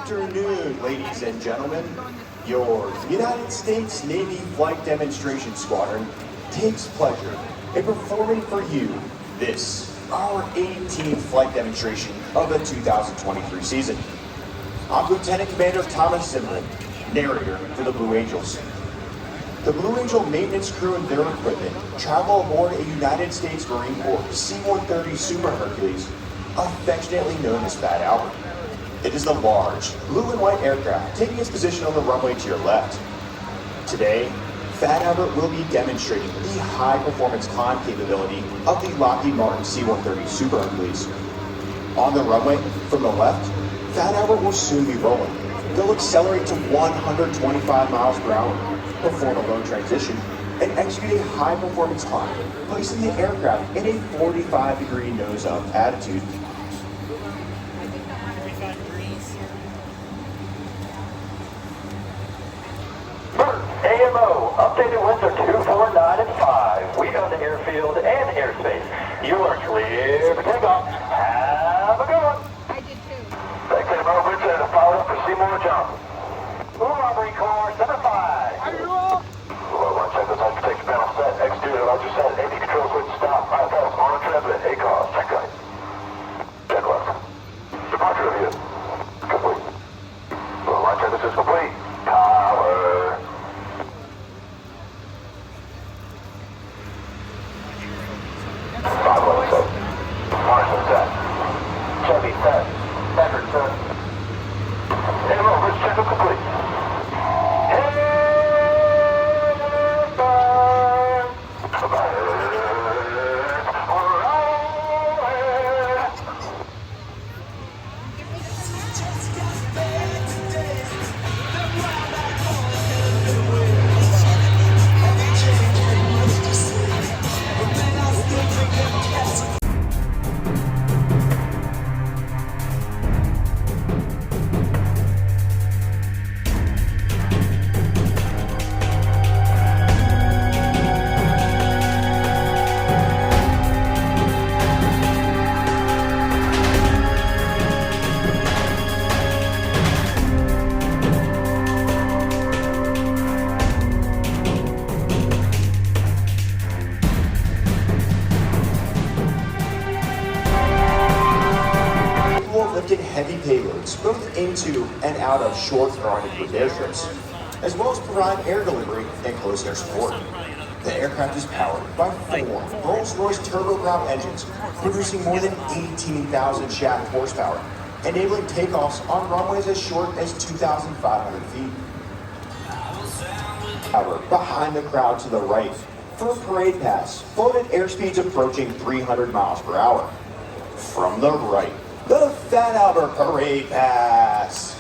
afternoon, ladies and gentlemen. Your United States Navy Flight Demonstration Squadron takes pleasure in performing for you this, our 18th flight demonstration of the 2023 season. I'm Lieutenant Commander Thomas Zimmerman, narrator for the Blue Angels. The Blue Angel maintenance crew and their equipment travel aboard a United States Marine Corps C-130 Super Hercules, affectionately known as Fat Albert. It is the large, blue and white aircraft taking its position on the runway to your left. Today, Fat Albert will be demonstrating the high-performance climb capability of the Lockheed Martin C-130 Super Hercules. On the runway, from the left, Fat Albert will soon be rolling. They'll accelerate to 125 miles per hour, perform a low transition, and execute a high-performance climb, placing the aircraft in a 45-degree nose-up attitude. AMO, updated winds are 249 and 5. We own the airfield and airspace. You are clear for takeoff. Have a good one. I did too. Thanks, AMO. Winds are followed up for Seymour Johnson. Hoorah, Marine Corps, 75. Are you all? Hello, one check the type protection panel set. Exterior, roger set. AP control switch stop. IFS on transit. ACOS, check right. Check left. Departure review. Complete. Hello, one check, this is complete. Power. Marshall set. Chevy set. Packard set. AMO, bridge checkup complete. Lifting heavy payloads both into and out of short-grounded with airstrips, as well as provide air delivery and close air support. The aircraft is powered by 4 Rolls-Royce turboprop engines, producing more than 18,000 shaft horsepower, enabling takeoffs on runways as short as 2,500 feet. However, behind the crowd to the right, for a parade pass, flown at airspeeds approaching 300 miles per hour. From the right, the Fat Albert Parade Pass.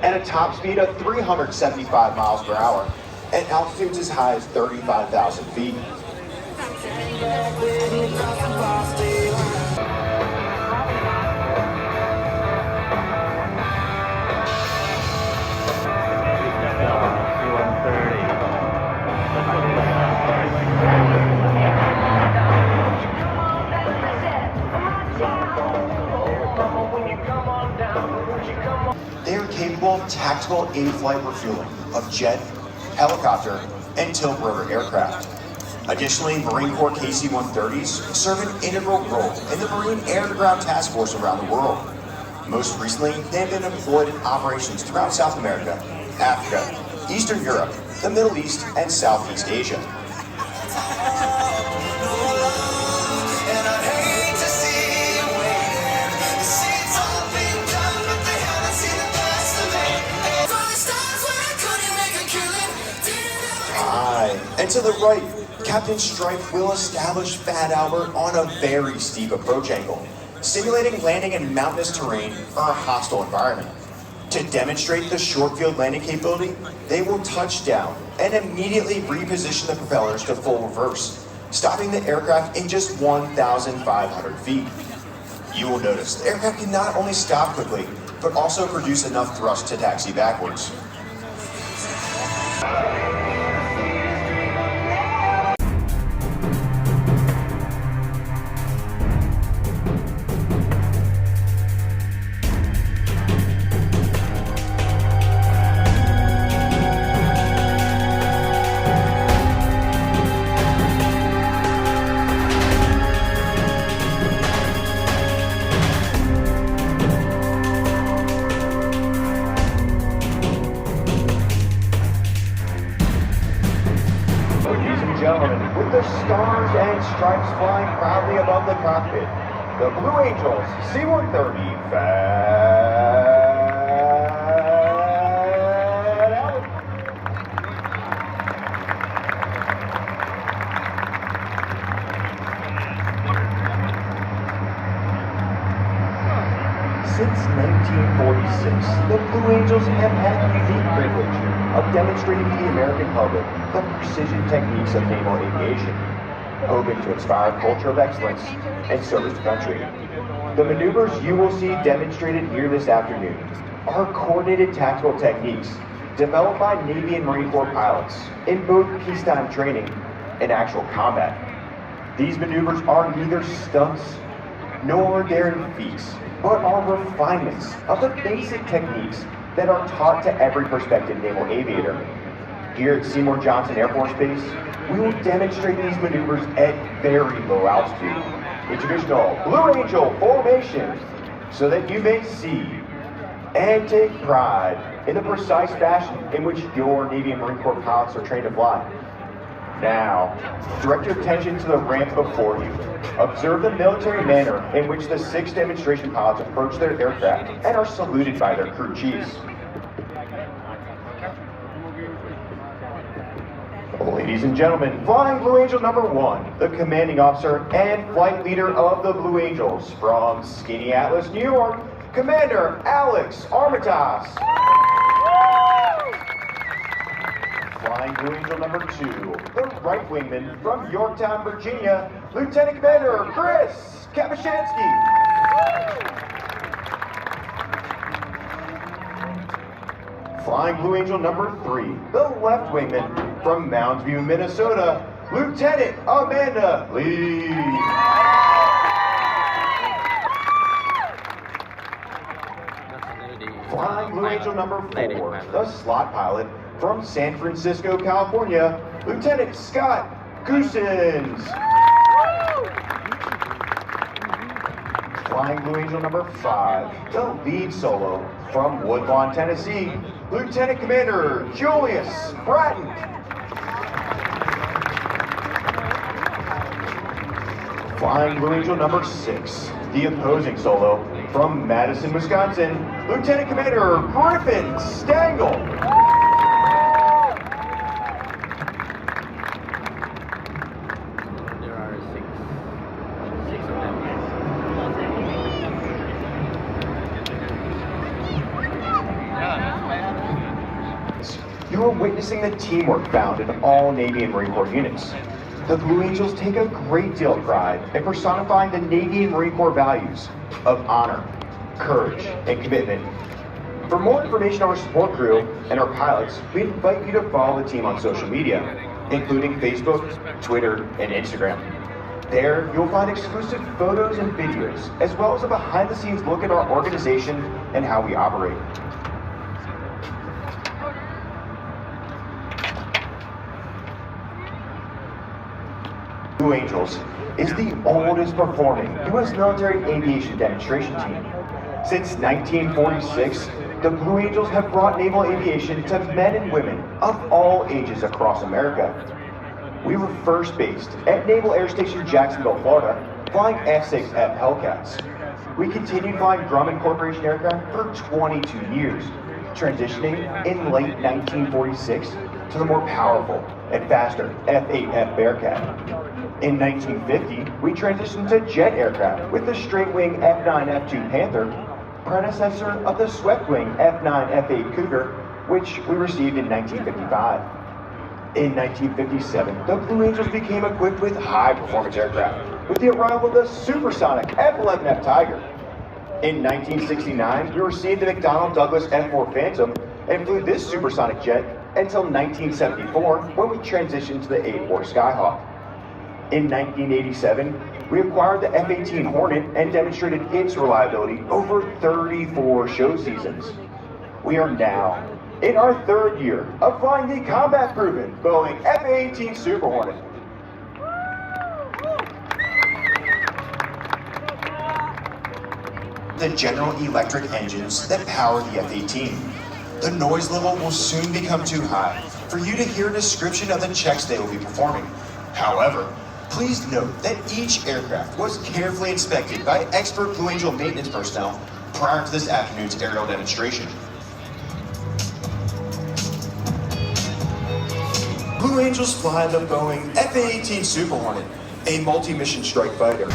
At a top speed of 375 miles per hour, and altitudes as high as 35,000 feet. They are capable of tactical in-flight refueling of jet, helicopter, and tilt-rotor aircraft. Additionally, Marine Corps KC-130s serve an integral role in the Marine Air to Ground Task Force around the world. Most recently, they have been employed in operations throughout South America, Africa, Eastern Europe, the Middle East, and Southeast Asia. And to the right, Captain Strife will establish Fat Albert on a very steep approach angle, simulating landing in mountainous terrain or a hostile environment. To demonstrate the short field landing capability, they will touch down and immediately reposition the propellers to full reverse, stopping the aircraft in just 1,500 feet. You will notice the aircraft can not only stop quickly, but also produce enough thrust to taxi backwards. Gentlemen, with the stars and stripes flying proudly above the cockpit, the Blue Angels C-130 Fat Albert. Since 1946, the Blue Angels have had the unique privilege of demonstrating to the American public the precision techniques of naval aviation, hoping to inspire a culture of excellence and service to country. The maneuvers you will see demonstrated here this afternoon are coordinated tactical techniques developed by Navy and Marine Corps pilots in both peacetime training and actual combat. These maneuvers are neither stunts nor daring feats, but are refinements of the basic techniques that are taught to every prospective naval aviator. Here at Seymour Johnson Air Force Base, we will demonstrate these maneuvers at very low altitude in traditional Blue Angel formation so that you may see and take pride in the precise fashion in which your Navy and Marine Corps pilots are trained to fly. Now, direct your attention to the ramp before you. Observe the military manner in which the 6 demonstration pilots approach their aircraft and are saluted by their crew chiefs. Ladies and gentlemen, Flying Blue Angel number 1, the commanding officer and flight leader of the Blue Angels from Skinny Atlas, New York, Commander Alex Armitage. Flying Blue Angel number 2, the right wingman from Yorktown, Virginia, Lieutenant Commander Chris Kapushansky. Flying Blue Angel number 3, the left wingman from Mounds View, Minnesota, Lieutenant Amanda Lee. Flying Blue Angel number 4, the slot pilot from San Francisco, California, Lieutenant Scott Goosens. Flying Blue Angel number 5, the lead solo from Woodlawn, Tennessee, Lieutenant Commander Julius Bratton. Flying Blue Angel number 6, the opposing solo from Madison, Wisconsin, Lieutenant Commander Griffin Stangl. There are six of them. You are witnessing the teamwork found in all Navy and Marine Corps units. The Blue Angels take a great deal of pride in personifying the Navy and Marine Corps values of honor, courage, and commitment. For more information on our support crew and our pilots, we invite you to follow the team on social media, including Facebook, Twitter, and Instagram. There, you'll find exclusive photos and videos, as well as a behind-the-scenes look at our organization and how we operate. Blue Angels is the oldest performing U.S. military aviation demonstration team. Since 1946, the Blue Angels have brought naval aviation to men and women of all ages across America. We were first based at Naval Air Station Jacksonville, Florida, flying F-6F Hellcats. We continued flying Grumman Corporation aircraft for 22 years, transitioning in late 1946 to the more powerful and faster F-8F Bearcat. In 1950, we transitioned to jet aircraft with the straight-wing F9 F2 Panther, predecessor of the swept-wing F9 F8 Cougar, which we received in 1955. In 1957, the Blue Angels became equipped with high-performance aircraft with the arrival of the supersonic F-11F Tiger. In 1969, we received the McDonnell Douglas F-4 Phantom and flew this supersonic jet until 1974, when we transitioned to the A-4 Skyhawk. In 1987, we acquired the F-18 Hornet and demonstrated its reliability over 34 show seasons. We are now in our 3rd year of flying the combat-proven Boeing F-18 Super Hornet. The General Electric engines that power the F-18. The noise level will soon become too high for you to hear a description of the checks they will be performing. However, please note that each aircraft was carefully inspected by expert Blue Angel maintenance personnel prior to this afternoon's aerial demonstration. Blue Angels fly the Boeing F-18 Super Hornet, a multi-mission strike fighter.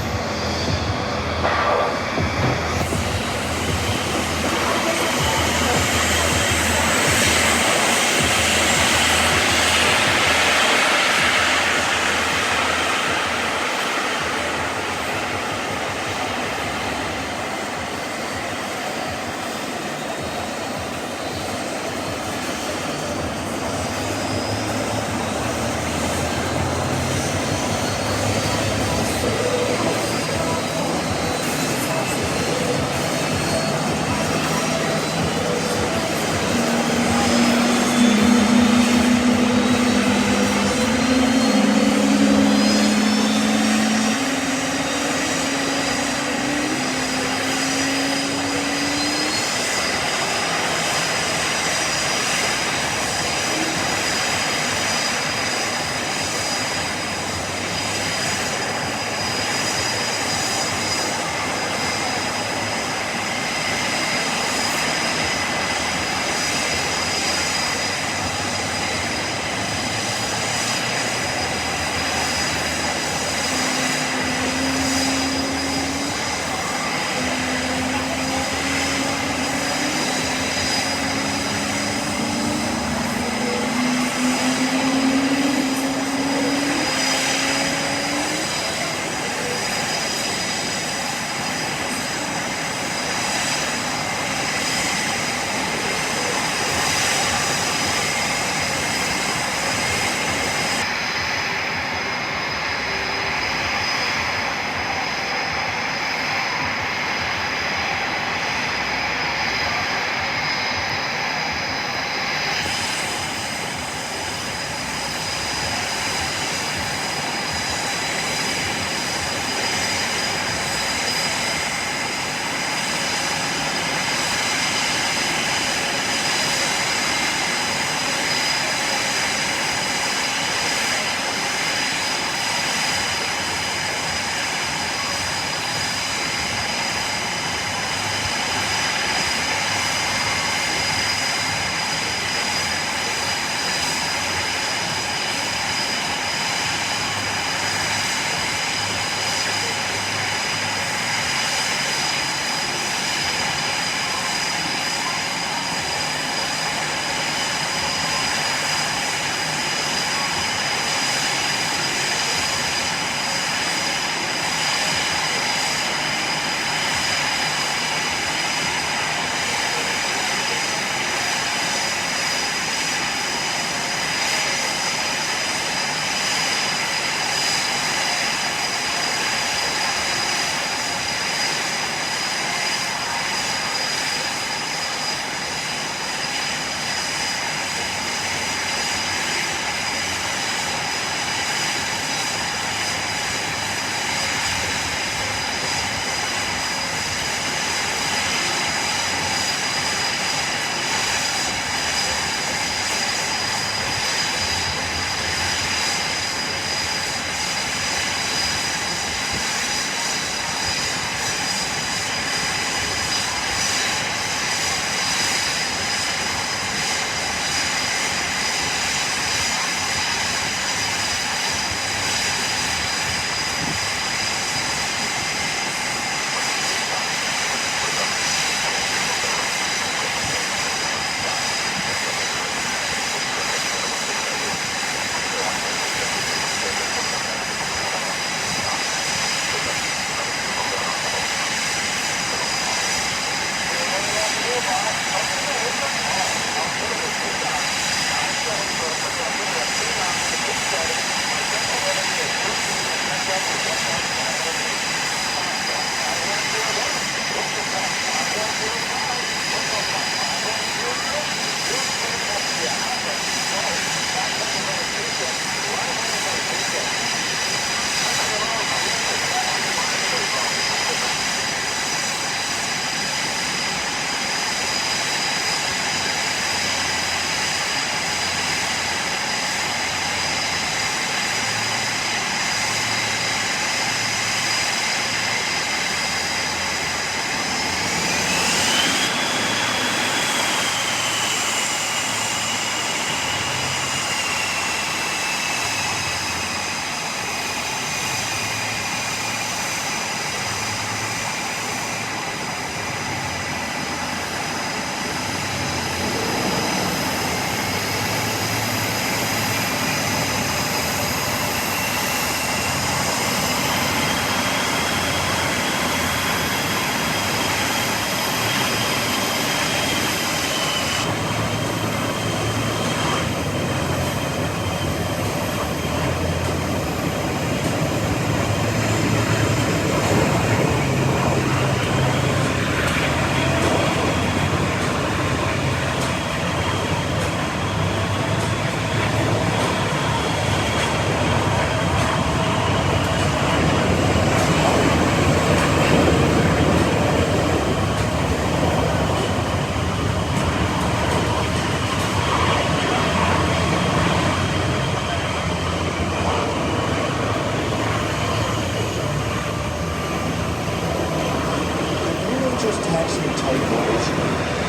tight formation,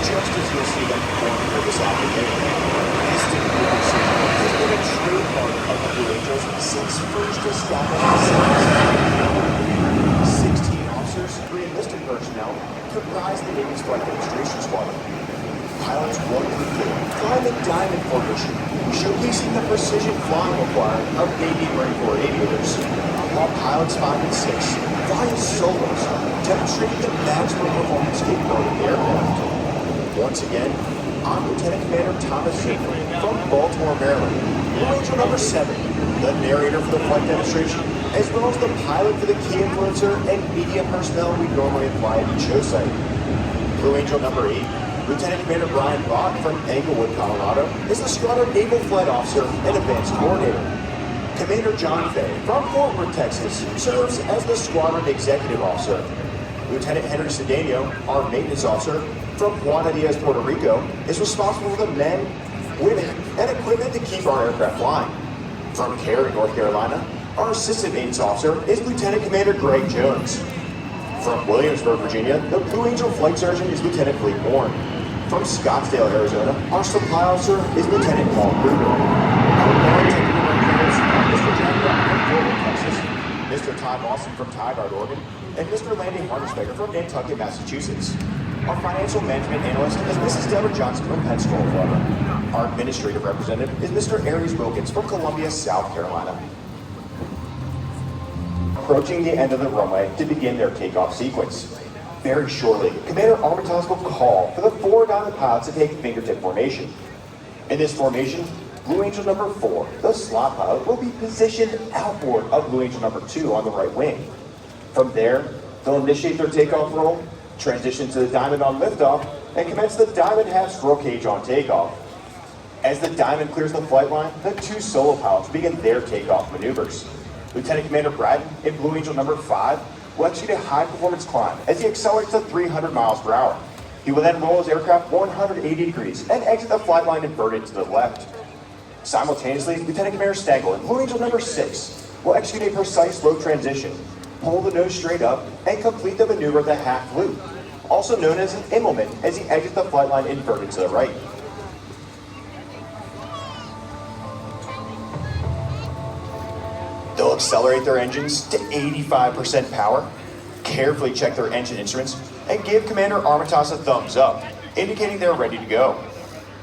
just as you'll see them perform here this afternoon. This difficult precision has been a trademark of the Blue Angels since first established. 16 officers, 3 enlisted personnel, comprise the Navy's Flight Demonstration Squadron. Pilots 1 through 4 fly the diamond formation, showcasing the precision flying required of Navy Marine Corps aviators, while pilots 5 and 6 fly as solos, demonstrating the maximum performance capability of the aircraft. Once again, I'm Lieutenant Commander Thomas Schaefer from Baltimore, Maryland, Blue Angel number 7, the narrator for the flight demonstration, as well as the pilot for the key influencer and media personnel we normally fly at each show site. Blue Angel number 8, Lieutenant Commander Brian Bach from Englewood, Colorado, is the Squadron Naval Flight Officer and Advanced Coordinator. Commander John Fay from Fort Worth, Texas, serves as the Squadron Executive Officer. Lieutenant Henry Cedeno, our Maintenance Officer from Juana Diaz, Puerto Rico, is responsible for the men, women, and equipment to keep our aircraft flying. From Cary, North Carolina, our Assistant Maintenance Officer is Lieutenant Commander Greg Jones. From Williamsburg, Virginia, the Blue Angel Flight Sergeant is Lieutenant Fleet Warren. From Scottsdale, Arizona, our Supply Officer is Lieutenant Paul Kruger. Our Boeing F, Mr. Jack Brown from Fort Worth, Texas, Mr. Todd Lawson from Tigard, Oregon, and Mr. Landy Harnisberger from Nantucket, Massachusetts. Our Financial Management Analyst is Mrs. Deborah Johnson from Pensacola, Florida. Our Administrative Representative is Mr. Aries Wilkins from Columbia, South Carolina. Approaching the end of the runway to begin their takeoff sequence. Very shortly, Commander Armitage will call for the 4 diamond pilots to take fingertip formation. In this formation, Blue Angel number 4, the slot pilot, will be positioned outboard of Blue Angel number 2 on the right wing. From there, they'll initiate their takeoff roll, transition to the diamond on liftoff, and commence the diamond half squirrel cage on takeoff. As the diamond clears the flight line, the 2 solo pilots begin their takeoff maneuvers. Lieutenant Commander Bratton in Blue Angel number 5 will execute a high-performance climb as he accelerates to 300 miles per hour. He will then roll his aircraft 180 degrees and exit the flight line inverted to the left. Simultaneously, Lieutenant Commander Stagel in Blue Angel number 6 will execute a precise low transition, pull the nose straight up, and complete the maneuver at the half loop, also known as an immelman, as he exits the flight line inverted to the right. They'll accelerate their engines to 85% power, carefully check their engine instruments, and give Commander Armitage a thumbs up, indicating they're ready to go.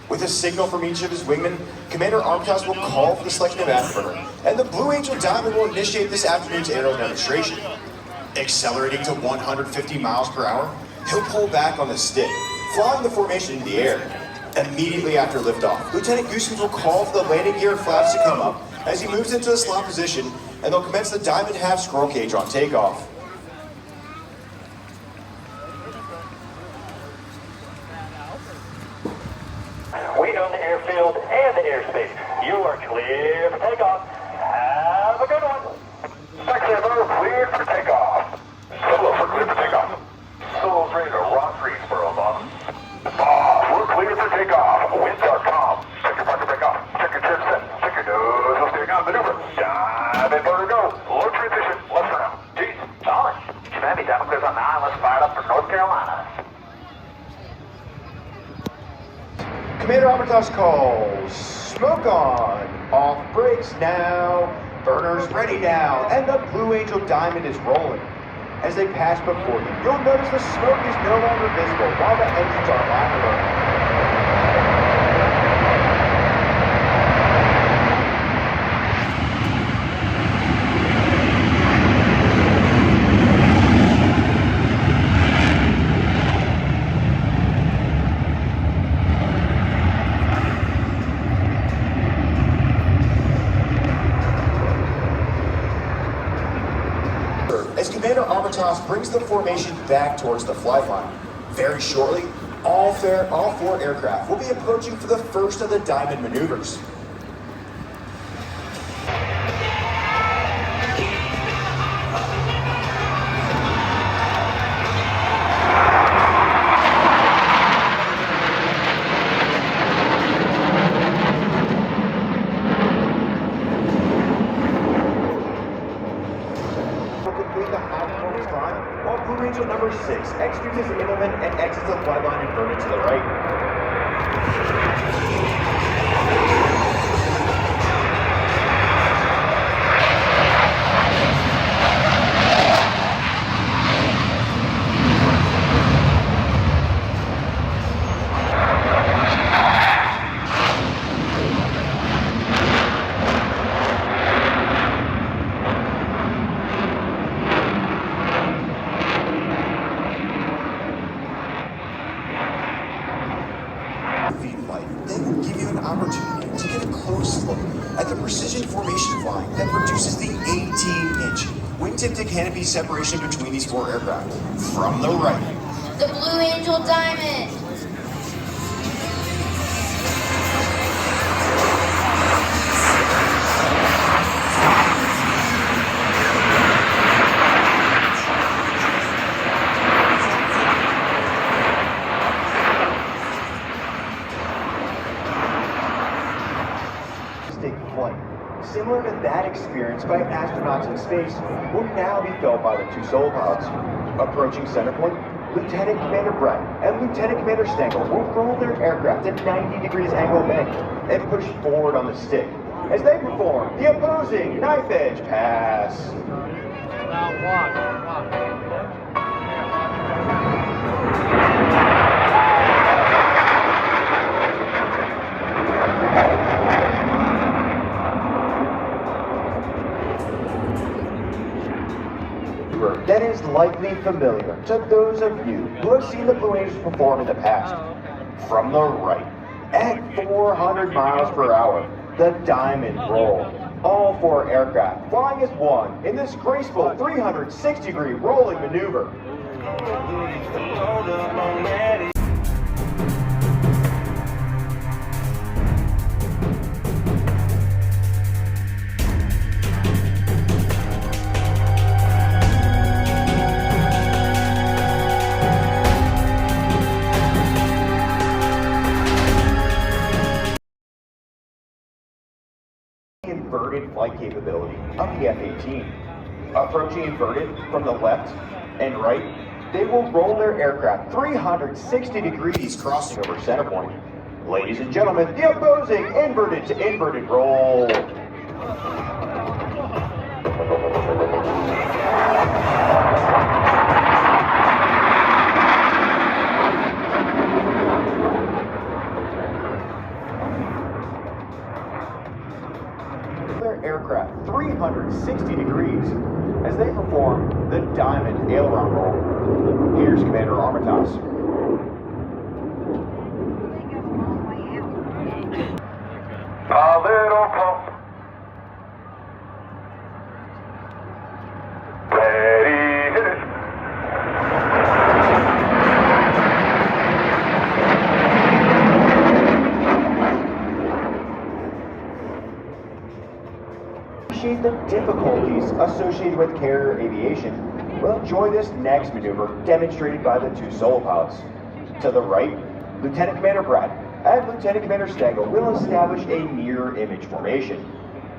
With a signal from each of his wingmen, Commander Armitage will call for the selection of afterburner, and the Blue Angel Diamond will initiate this afternoon's aerial demonstration. Accelerating to 150 miles per hour, he'll pull back on the stick, flying the formation into the air. Immediately after liftoff, Lieutenant Gooskins will call for the landing gear and flaps to come up as he moves into the slot position, and they'll commence the diamond half squirrel cage on takeoff. We own the airfield and the airspace. You are clear for takeoff. Have a good one. Section cleared for takeoff. Solo for clear for takeoff. Solo's ready to rock Greensboro, boss. We're clear for takeoff. Winds are calm. Check your parking brake off. Check your trim set. Check your nose. No steering on maneuver. Dive in, motor go. Low transition. Left around. Jeez. Solid. Command diamond clears on 9. Let's fire it up for North Carolina. Commander Armitage calls, smoke on, off brakes now, burners ready now, and the Blue Angel Diamond is rolling. As they pass before you, you'll notice the smoke is no longer visible while the engines are lapping. As Commander Armitage brings the formation back towards the flight line. Very shortly, all 4 aircraft will be approaching for the first of the diamond maneuvers. Complete the high performance climb, while Blue Angel number 6 executes his immelman and exits the flight flag line inverted to the right. They will give you an opportunity to get a close look at the precision formation flying that produces the 18-inch wingtip to canopy separation between these four aircraft. From the right, the Blue Angel Diamond. flight, similar to that experienced by astronauts in space, will now be felt by the two solo pilots. Approaching center point, Lieutenant Commander Brett and Lieutenant Commander Stengel will roll their aircraft at 90 degrees angle bank and push forward on the stick as they perform the opposing knife edge pass. That is likely familiar to those of you who have seen the Blue Angels perform in the past. From the right, at 400 miles per hour, the Diamond Roll. All four aircraft flying as one in this graceful 360-degree rolling maneuver. Inverted flight capability of the F-18. Approaching inverted from the left and right, they will roll their aircraft 360 degrees crossing over center point. Ladies and gentlemen, the opposing inverted to inverted roll. Aircraft 360 degrees as they perform the Diamond Aileron Roll. Here's Commander Armitage. A little pump. Ready, hit it. The difficulties associated with carrier aviation, well, enjoy this next maneuver demonstrated by the two solo pilots. To the right, Lieutenant Commander Brett and Lieutenant Commander Stengel will establish a mirror image formation.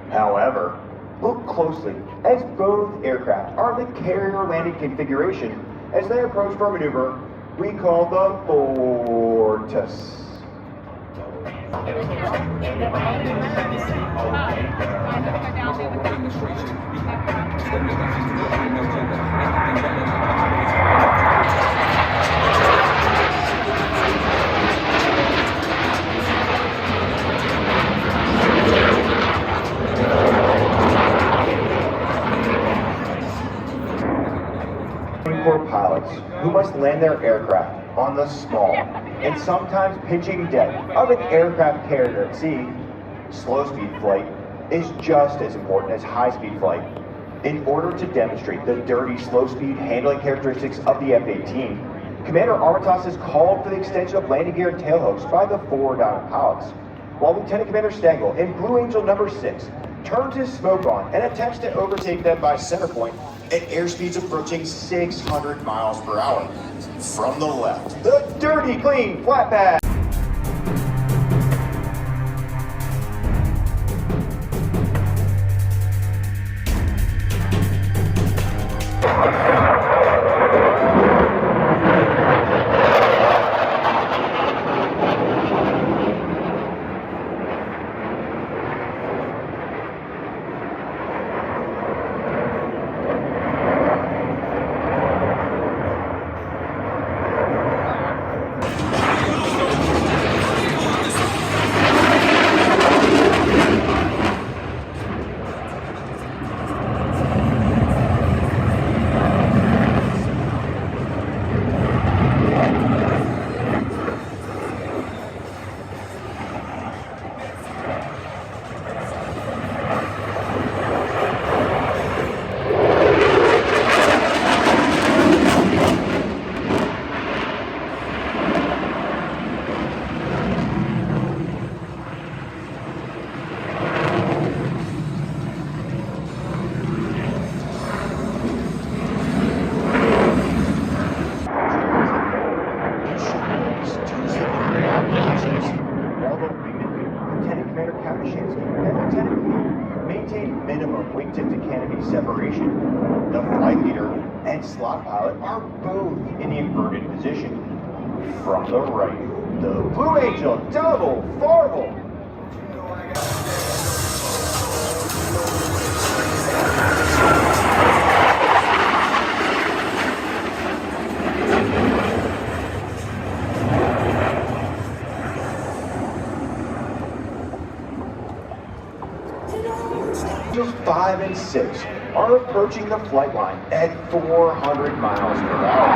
However, look closely as both aircraft are in the carrier landing configuration as they approach for a maneuver we call the Fortus. Pilots who must land their aircraft on the small and sometimes pitching deck of an aircraft carrier at sea. Slow-speed flight is just as important as high-speed flight. In order to demonstrate the dirty, slow-speed handling characteristics of the F-18, Commander Armitage is called for the extension of landing gear and tailhooks by the four Diamond pilots, while Lieutenant Commander Stengel in Blue Angel number 6 turns his smoke on and attempts to overtake them by center point at airspeeds approaching 600 miles per hour. From the left, the dirty, clean flat pad. formations. While the wingman, Lieutenant Commander Kapuscinski, and Lieutenant Lee maintain minimum wingtip to canopy separation. The flight leader and slot pilot are both in the inverted position. From the right, the Blue Angel double farvel. Angels 5 and 6 are approaching the flight line at 400 miles per hour.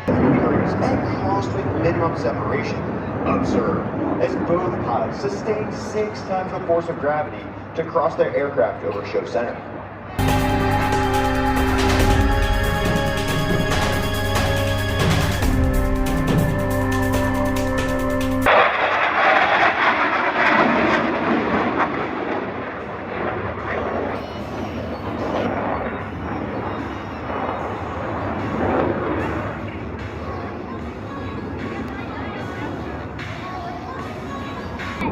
And crosswind minimum separation. Observe as both pilots sustain 6 times the force of gravity to cross their aircraft over show center.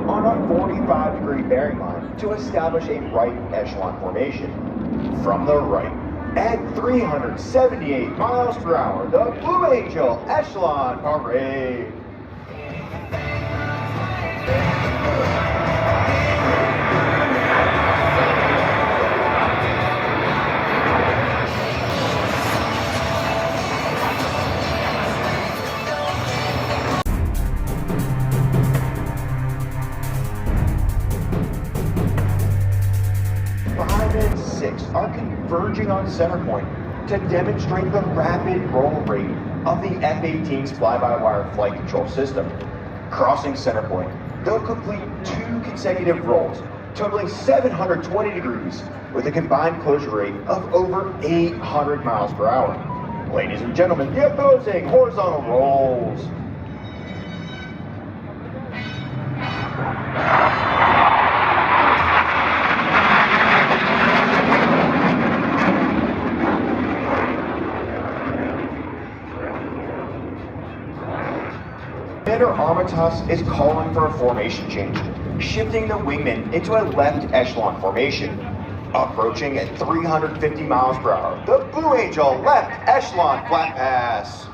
On a 45-degree bearing line to establish a right echelon formation. From the right, at 378 miles per hour, the Blue Angel Echelon Parade. Are converging on center point to demonstrate the rapid roll rate of the F-18's fly-by-wire flight control system. Crossing center point, they'll complete 2 consecutive rolls, totaling 720 degrees, with a combined closure rate of over 800 miles per hour. Ladies and gentlemen, the opposing horizontal rolls. Commander Armitage is calling for a formation change, shifting the wingman into a left echelon formation. Approaching at 350 miles per hour, the Blue Angel left echelon flat pass.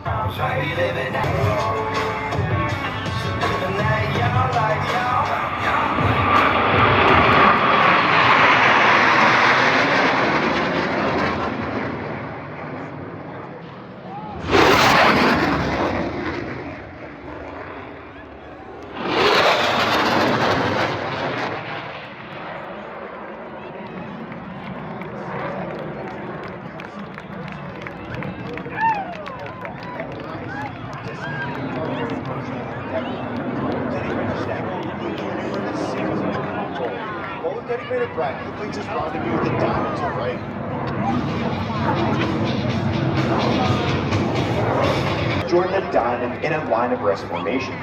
Dedicated Brad completes his rendezvous with the diamond to the right. Join the diamond in a line of rest formation.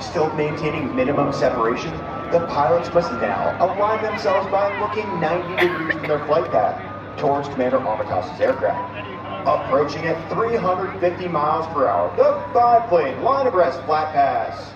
Still maintaining minimum separation, the pilots must now align themselves by looking 90 degrees from their flight path towards Commander Armitage's aircraft. Approaching at 350 miles per hour, the biplane line of rest flat pass.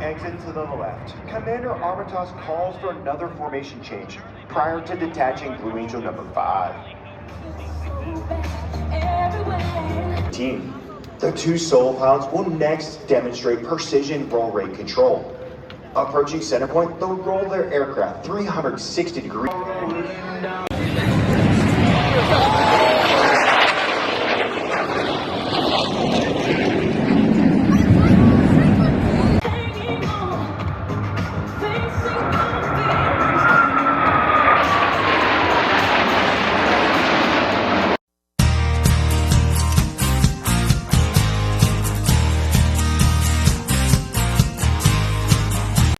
Exit to the left. Commander Armitage calls for another formation change prior to detaching Blue Angel number 5. Team. The 2 solo pilots will next demonstrate precision roll rate control. Approaching center point, they'll roll their aircraft 360 degrees.